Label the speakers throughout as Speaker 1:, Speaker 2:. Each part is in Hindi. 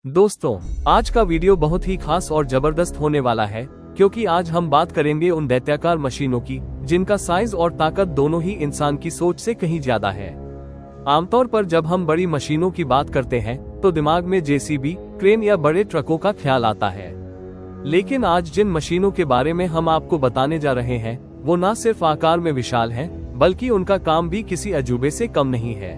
Speaker 1: दोस्तों, आज का वीडियो बहुत ही खास और जबरदस्त होने वाला है, क्योंकि आज हम बात करेंगे उन दैत्याकार मशीनों की जिनका साइज और ताकत दोनों ही इंसान की सोच से कहीं ज्यादा है। आमतौर पर जब हम बड़ी मशीनों की बात करते हैं तो दिमाग में जेसीबी, क्रेन या बड़े ट्रकों का ख्याल आता है। लेकिन आज जिन मशीनों के बारे में हम आपको बताने जा रहे हैं वो न सिर्फ आकार में विशाल हैं, बल्कि उनका काम भी किसी अजूबे से कम नहीं है।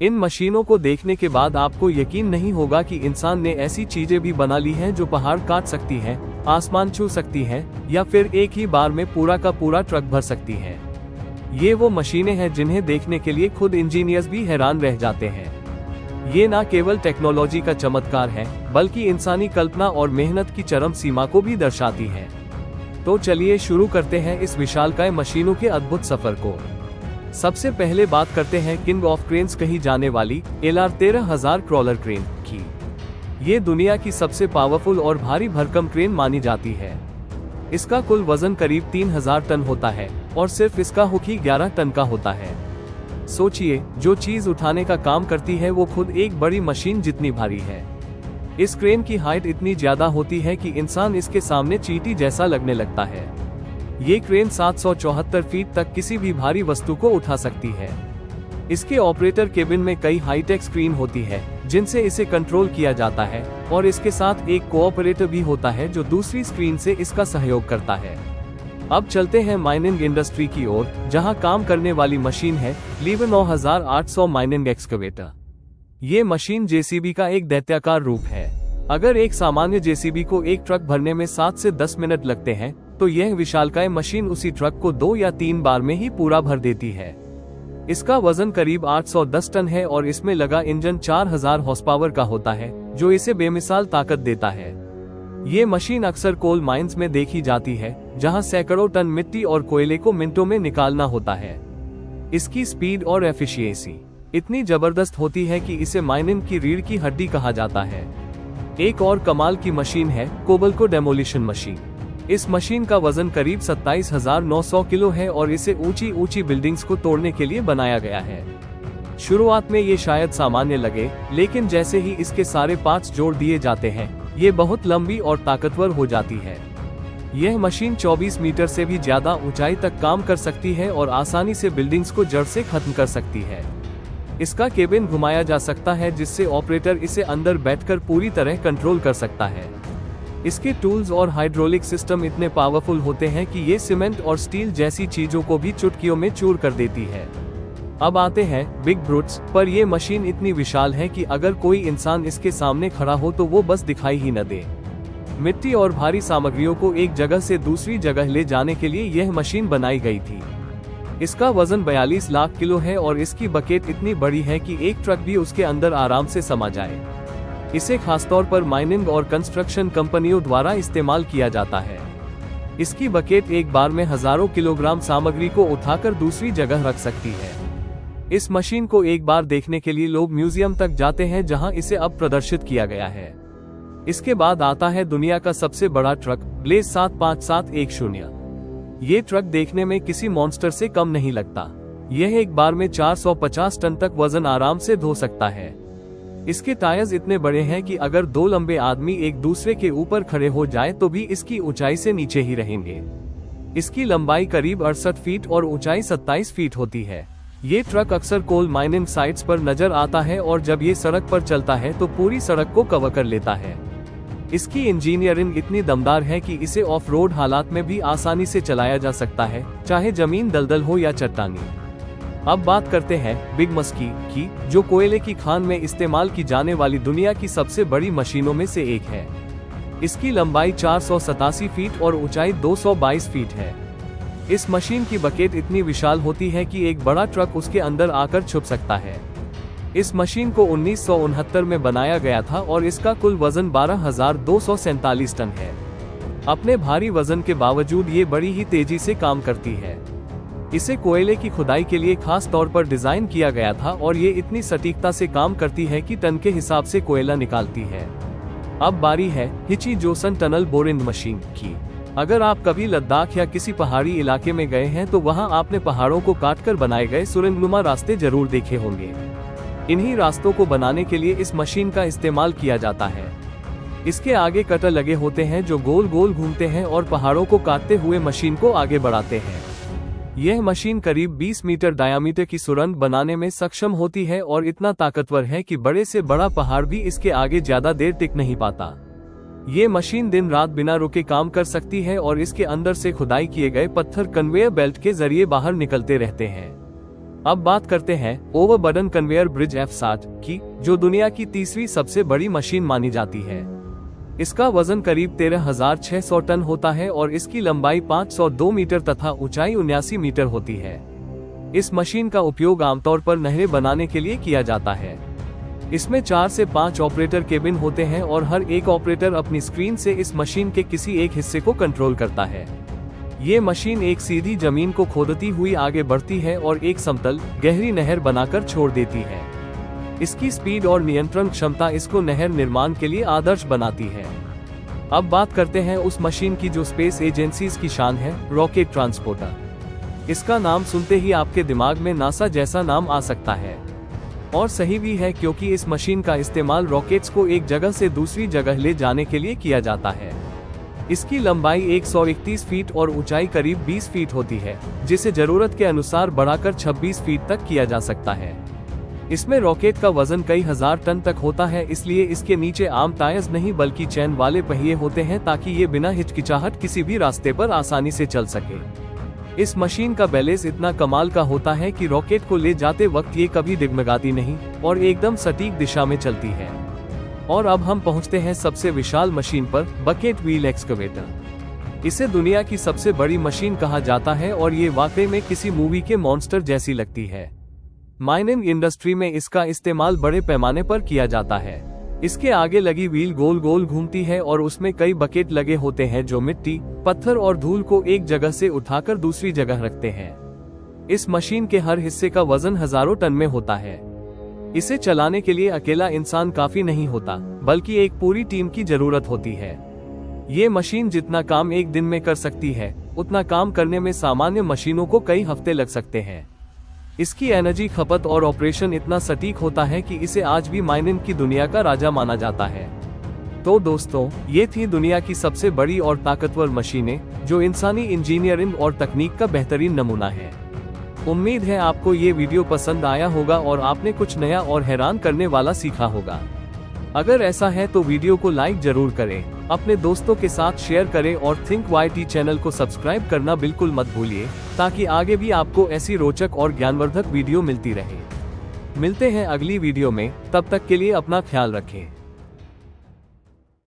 Speaker 1: इन मशीनों को देखने के बाद आपको यकीन नहीं होगा कि इंसान ने ऐसी चीजें भी बना ली हैं जो पहाड़ काट सकती हैं, आसमान छू सकती हैं या फिर एक ही बार में पूरा का पूरा ट्रक भर सकती हैं। ये वो मशीनें हैं जिन्हें देखने के लिए खुद इंजीनियर्स भी हैरान रह जाते हैं। ये न केवल टेक्नोलॉजी का चमत्कार है, बल्कि इंसानी कल्पना और मेहनत की चरम सीमा को भी दर्शाती है। तो चलिए शुरू करते हैं इस विशालकाय मशीनों के अद्भुत सफर को। सबसे पहले बात करते हैं किंग ऑफ क्रेन्स कही जाने वाली LR13000 क्रॉलर क्रेन की। ये दुनिया की सबसे पावरफुल और भारी भरकम क्रेन मानी जाती है। इसका कुल वजन करीब 3000 टन होता है और सिर्फ इसका हुक ही 11 टन का होता है। सोचिए, जो चीज उठाने का काम करती है वो खुद एक बड़ी मशीन जितनी भारी है। इस क्रेन की हाइट इतनी ज्यादा होती है कि इंसान इसके सामने चींटी जैसा लगने लगता है। ये क्रेन 774 फीट तक किसी भी भारी वस्तु को उठा सकती है। इसके ऑपरेटर केबिन में कई हाईटेक स्क्रीन होती है जिनसे इसे कंट्रोल किया जाता है, और इसके साथ एक कोऑपरेटर भी होता है जो दूसरी स्क्रीन से इसका सहयोग करता है। अब चलते हैं माइनिंग इंडस्ट्री की ओर, जहां काम करने वाली मशीन है लीवर 9800 माइनिंग एक्सकवेटर। ये मशीन जेसीबी का एक दैत्याकार रूप है। अगर एक सामान्य जेसीबी को एक ट्रक भरने में 7 से 10 मिनट लगते हैं, तो यह विशालकाय मशीन उसी ट्रक को 2 या 3 बार में ही पूरा भर देती है। इसका वजन करीब 810 टन है और इसमें लगा इंजन 4000 हॉर्स पावर का होता है, जो इसे बेमिसाल ताकत देता है। ये मशीन अक्सर कोल माइंस में देखी जाती है, जहां सैकड़ों टन मिट्टी और कोयले को मिनटों में निकालना होता है। इसकी स्पीड और एफिशिएंसी इतनी जबरदस्त होती है कि इसे माइनिंग की रीढ़ की हड्डी कहा जाता है। एक और कमाल की मशीन है कोबल्को डेमोलिशन मशीन। इस मशीन का वजन करीब 27,900 किलो है और इसे ऊंची ऊंची बिल्डिंग्स को तोड़ने के लिए बनाया गया है। शुरुआत में ये शायद सामान्य लगे, लेकिन जैसे ही इसके सारे पार्ट्स जोड़ दिए जाते हैं, ये बहुत लंबी और ताकतवर हो जाती है। यह मशीन 24 मीटर से भी ज्यादा ऊंचाई तक काम कर सकती है और आसानी से बिल्डिंग्स को जड़ से खत्म कर सकती है। इसका केबिन घुमाया जा सकता है, जिससे ऑपरेटर इसे अंदर बैठकर पूरी तरह कंट्रोल कर सकता है। इसके टूल्स और हाइड्रोलिक सिस्टम इतने पावरफुल होते हैं कि ये सीमेंट और स्टील जैसी चीजों को भी चुटकियों में चूर कर देती है। अब आते हैं बिग ब्रूट्स पर। यह मशीन इतनी विशाल है कि अगर कोई इंसान इसके सामने खड़ा हो तो वो बस दिखाई ही न दे। मिट्टी और भारी सामग्रियों को एक जगह से दूसरी जगह ले जाने के लिए यह मशीन बनाई गई थी। इसका वजन 42 लाख किलो है और इसकी बकेट इतनी बड़ी है कि एक ट्रक भी उसके अंदर आराम से समा जाए। इसे खासतौर पर माइनिंग और कंस्ट्रक्शन कंपनियों द्वारा इस्तेमाल किया जाता है। इसकी बकेट एक बार में हजारों किलोग्राम सामग्री को उठाकर दूसरी जगह रख सकती है। इस मशीन को एक बार देखने के लिए लोग म्यूजियम तक जाते हैं, जहां इसे अब प्रदर्शित किया गया है। इसके बाद आता है दुनिया का सबसे बड़ा ट्रक ब्लेज 75710। ये ट्रक देखने में किसी मॉन्स्टर से कम नहीं लगता। यह एक बार में 450 टन तक वजन आराम से ढो सकता है। इसके टायर्स इतने बड़े हैं कि अगर 2 लंबे आदमी एक दूसरे के ऊपर खड़े हो जाए तो भी इसकी ऊंचाई से नीचे ही रहेंगे। इसकी लंबाई करीब 68 फीट और ऊंचाई 27 फीट होती है। ये ट्रक अक्सर कोल माइनिंग साइट्स पर नजर आता है और जब ये सड़क पर चलता है तो पूरी सड़क को कवर कर लेता है। इसकी इंजीनियरिंग इतनी दमदार है कि इसे ऑफ रोड हालात में भी आसानी से चलाया जा सकता है, चाहे जमीन दलदल हो या चट्टानी। अब बात करते हैं बिग मस्की की, जो कोयले की खान में इस्तेमाल की जाने वाली दुनिया की सबसे बड़ी मशीनों में से एक है। इसकी लंबाई 487 फीट और ऊंचाई 222 फीट है। इस मशीन की बकेट इतनी विशाल होती है कि एक बड़ा ट्रक उसके अंदर आकर छुप सकता है। इस मशीन को 1969 में बनाया गया था और इसका कुल वजन 12,247 टन है। अपने भारी वजन के बावजूद ये बड़ी ही तेजी से काम करती है। इसे कोयले की खुदाई के लिए खास तौर पर डिजाइन किया गया था और ये इतनी सटीकता से काम करती है कि टन के हिसाब से कोयला निकालती है। अब बारी है हिची जोसन टनल बोरिंग मशीन की। अगर आप कभी लद्दाख या किसी पहाड़ी इलाके में गए हैं तो वहां आपने पहाड़ों को काटकर बनाए गए सुरंगनुमा रास्ते जरूर देखे होंगे। इन्हीं रास्तों को बनाने के लिए इस मशीन का इस्तेमाल किया जाता है। इसके आगे कटर लगे होते हैं जो गोल गोल घूमते हैं और पहाड़ों को काटते हुए मशीन को आगे बढ़ाते हैं। यह मशीन करीब 20 मीटर डायामीटर की सुरंग बनाने में सक्षम होती है और इतना ताकतवर है कि बड़े से बड़ा पहाड़ भी इसके आगे ज्यादा देर टिक नहीं पाता। ये मशीन दिन रात बिना रुके काम कर सकती है और इसके अंदर से खुदाई किए गए पत्थर कन्वेयर बेल्ट के जरिए बाहर निकलते रहते हैं। अब बात करते हैं ओवरबर्डन कन्वेयर ब्रिज F60 की, जो दुनिया की तीसरी सबसे बड़ी मशीन मानी जाती है। इसका वजन करीब 13,600 टन होता है और इसकी लंबाई 502 मीटर तथा ऊंचाई 79 मीटर होती है। इस मशीन का उपयोग आमतौर पर नहरें बनाने के लिए किया जाता है। इसमें 4 से 5 ऑपरेटर केबिन होते हैं और हर एक ऑपरेटर अपनी स्क्रीन से इस मशीन के किसी एक हिस्से को कंट्रोल करता है। ये मशीन एक सीधी जमीन को खोदती हुई आगे बढ़ती है और एक समतल गहरी नहर बनाकर छोड़ देती है। इसकी स्पीड और नियंत्रण क्षमता इसको नहर निर्माण के लिए आदर्श बनाती है। अब बात करते हैं उस मशीन की जो स्पेस एजेंसीज की शान है, रॉकेट ट्रांसपोर्टर। इसका नाम सुनते ही आपके दिमाग में नासा जैसा नाम आ सकता है, और सही भी है, क्योंकि इस मशीन का इस्तेमाल रॉकेट्स को एक जगह से दूसरी जगह ले जाने के लिए किया जाता है। इसकी लंबाई 131 फीट और ऊंचाई करीब 20 फीट होती है, जिसे जरूरत के अनुसार बढ़ाकर 26 फीट तक किया जा सकता है। इसमें रॉकेट का वजन कई हजार टन तक होता है, इसलिए इसके नीचे आम टायर्स नहीं बल्कि चैन वाले पहिए होते हैं ताकि ये बिना हिचकिचाहट किसी भी रास्ते पर आसानी से चल सके। इस मशीन का बैलेंस इतना कमाल का होता है कि रॉकेट को ले जाते वक्त ये कभी डिगमगाती नहीं और एकदम सटीक दिशा में चलती है। और अब हम पहुंचते हैं सबसे विशाल मशीन पर, बकेट व्हील एक्सकवेटर। इसे दुनिया की सबसे बड़ी मशीन कहा जाता है और ये वाकई में किसी मूवी के मॉन्स्टर जैसी लगती है। माइनिंग इंडस्ट्री में इसका इस्तेमाल बड़े पैमाने पर किया जाता है। इसके आगे लगी व्हील गोल गोल घूमती है और उसमें कई बकेट लगे होते हैं जो मिट्टी, पत्थर और धूल को एक जगह से उठाकर दूसरी जगह रखते हैं। इस मशीन के हर हिस्से का वजन हजारों टन में होता है। इसे चलाने के लिए अकेला इंसान काफी नहीं होता, बल्कि एक पूरी टीम की जरूरत होती है। ये मशीन जितना काम एक दिन में कर सकती है, उतना काम करने में सामान्य मशीनों को कई हफ्ते लग सकते हैं। इसकी एनर्जी खपत और ऑपरेशन इतना सटीक होता है कि इसे आज भी माइनिंग की दुनिया का राजा माना जाता है। तो दोस्तों, ये थी दुनिया की सबसे बड़ी और ताकतवर मशीनें, जो इंसानी इंजीनियरिंग और तकनीक का बेहतरीन नमूना है। उम्मीद है आपको ये वीडियो पसंद आया होगा और आपने कुछ नया और हैरान करने वाला सीखा होगा। अगर ऐसा है तो वीडियो को लाइक जरूर करें, अपने दोस्तों के साथ शेयर करें और थिंक YT चैनल को सब्सक्राइब करना बिल्कुल मत भूलिए, ताकि आगे भी आपको ऐसी रोचक और ज्ञानवर्धक वीडियो मिलती रहे। मिलते हैं अगली वीडियो में, तब तक के लिए अपना ख्याल रखें।